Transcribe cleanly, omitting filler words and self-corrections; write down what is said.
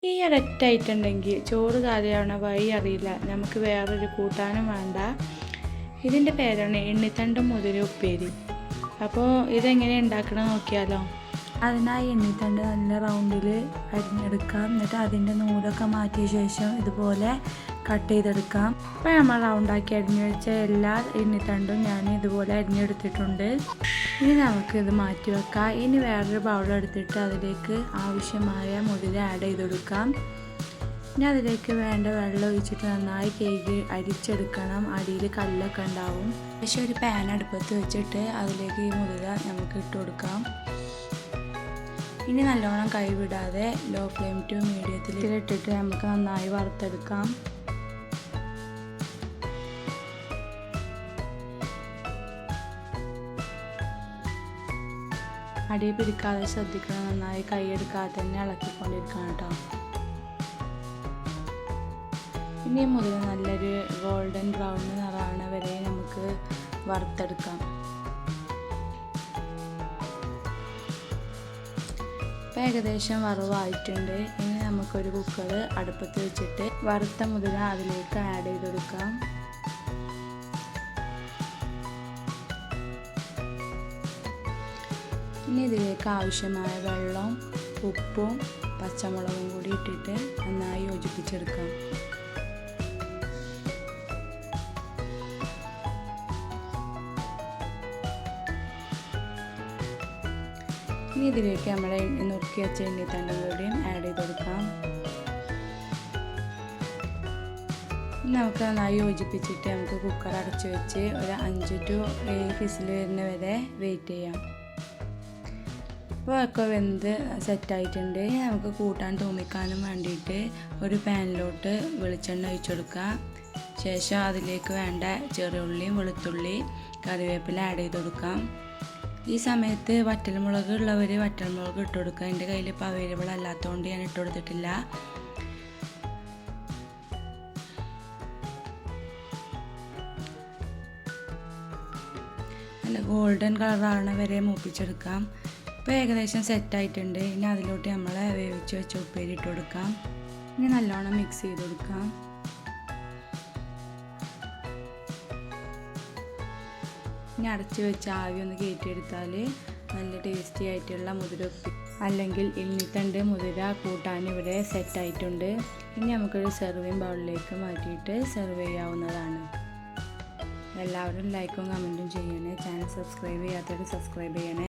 ഈ ഒരൊറ്റ ഐറ്റം ഉണ്ടെങ്കിൽ ചോറ് കാര്യമാവണ വഴി അറിയില്ല. നമുക്ക് വേറൊരു കൂട്ടാനും വേണ്ട. ഇതിൻ്റെ പേരാണ് എണ്ണിത്തണ്ടും മുതിര ഉപ്പേരി. അപ്പോൾ ഇതെങ്ങനെ ഉണ്ടാക്കണം നോക്കിയാലോ. അതിനായി എണ്ണിത്തണ്ട് നല്ല റൗണ്ടിൽ അരിഞ്ഞെടുക്കാം. എന്നിട്ട് അതിൻ്റെ നൂലൊക്കെ മാറ്റിയ ശേഷം ഇതുപോലെ കട്ട് ചെയ്തെടുക്കാം. അപ്പോൾ നമ്മൾ റൗണ്ടാക്കി അരിഞ്ഞു വെച്ച എല്ലാ എണ്ണിത്തണ്ടും ഞാൻ ഇതുപോലെ അരിഞ്ഞെടുത്തിട്ടുണ്ട്. ഇനി നമുക്കിത് മാറ്റി വെക്കാം. ഇനി വേറൊരു ബൗളെടുത്തിട്ട് അതിലേക്ക് ആവശ്യമായ മുതിര ആഡ് ചെയ്ത് കൊടുക്കാം. ഇനി അതിലേക്ക് വേണ്ട വെള്ളം ഒഴിച്ചിട്ട് നന്നായി കഴുകി അരിച്ചെടുക്കണം. അടിയിൽ കല്ലൊക്കെ ഉണ്ടാവും. പക്ഷേ ഒരു പാൻ അടുപ്പത്ത് വെച്ചിട്ട് അതിലേക്ക് ഈ മുതിര നമുക്ക് ഇട്ട് കൊടുക്കാം. ഇനി നല്ലോണം കൈവിടാതെ ലോ ഫ്ലെയിം ടു മീഡിയത്തിൽ ഇട്ടിട്ട് നമുക്ക് നന്നായി വറുത്തെടുക്കാം. അടി പിടിക്കാതെ ശ്രദ്ധിക്കണം. നന്നായി കൈയെടുക്കാതെ തന്നെ ഇളക്കിക്കൊണ്ടിരിക്കണം കേട്ടോ. ഇനി മുതൽ നല്ലൊരു ഗോൾഡൻ ബ്രൗൺ നിറമാവണ വരെ നമുക്ക് വറുത്തെടുക്കാം. ഇപ്പം ഏകദേശം വറവായിട്ടുണ്ട്. ഇനി നമുക്കൊരു കുക്കർ അടുപ്പത്ത് വെച്ചിട്ട് വറുത്ത മുതിര അതിലേക്ക് ആഡ് ചെയ്ത് കൊടുക്കാം. ഇനി ഇതിലേക്ക് ആവശ്യമായ വെള്ളം, ഉപ്പും പച്ചമുളകും കൂടി ഇട്ടിട്ട് നന്നായി യോജിപ്പിച്ചെടുക്കാം. ഇനി ഇതിലേക്ക് നമ്മൾ നുറുക്കി വെച്ച എണ്ണിത്തണ്ടും കൂടിയും ആഡ് ചെയ്ത് കൊടുക്കാം. നമുക്ക് നന്നായി യോജിപ്പിച്ചിട്ട് നമുക്ക് കുക്കർ അടച്ചു വെച്ച് ഒരു 5 to 7 വിസിൽ വരുന്ന വരെ വെയിറ്റ് ചെയ്യാം. അപ്പോൾ ഒക്കെ വെന്ത് സെറ്റായിട്ടുണ്ട്. നമുക്ക് കൂട്ടാൻ തൂമിക്കാനും വേണ്ടിയിട്ട് ഒരു പാനിലോട്ട് വെളിച്ചെണ്ണ ഒഴിച്ചു കൊടുക്കുക. ശേഷം അതിലേക്ക് വേണ്ട ചെറിയുള്ളിയും വെളുത്തുള്ളി കറിവേപ്പില ആഡ് ചെയ്ത് കൊടുക്കാം. ഈ സമയത്ത് വറ്റൽമുളക് ഉള്ളവർ വറ്റൽമുളക് ഇട്ട് കൊടുക്കുക. എൻ്റെ കയ്യിൽ ഇപ്പോൾ അവൈലബിൾ അല്ലാത്തതുകൊണ്ട് ഞാൻ ഇട്ട് കൊടുത്തിട്ടില്ല. നല്ല ഗോൾഡൻ കളറാവണ വരെ മൂപ്പിച്ചെടുക്കാം. ഇപ്പോൾ ഏകദേശം സെറ്റായിട്ടുണ്ട്. ഇനി അതിലോട്ട് നമ്മൾ വേവിച്ച് വെച്ച ഉപ്പേരി ഇട്ട് കൊടുക്കാം. ഇനി നല്ലോണം മിക്സ് ചെയ്ത് കൊടുക്കാം. ഇനി അടച്ച് വെച്ച് ആവി ഒന്ന് കയറ്റിയെടുത്താൽ നല്ല ടേസ്റ്റി ആയിട്ടുള്ള മുതിര ഉപ്പേരി അല്ലെങ്കിൽ എണ്ണിത്തണ്ട് മുതിര കൂട്ടാൻ ഇവിടെ സെറ്റായിട്ടുണ്ട്. ഇനി നമുക്കൊരു സെർവിങ് ബൗളിലേക്ക് മാറ്റിയിട്ട് സെർവ് ചെയ്യാവുന്നതാണ്. എല്ലാവരും ലൈക്കും കമൻറ്റും ചെയ്യണേ. ചാനൽ സബ്സ്ക്രൈബ് ചെയ്യാത്തവർ സബ്സ്ക്രൈബ് ചെയ്യണേ.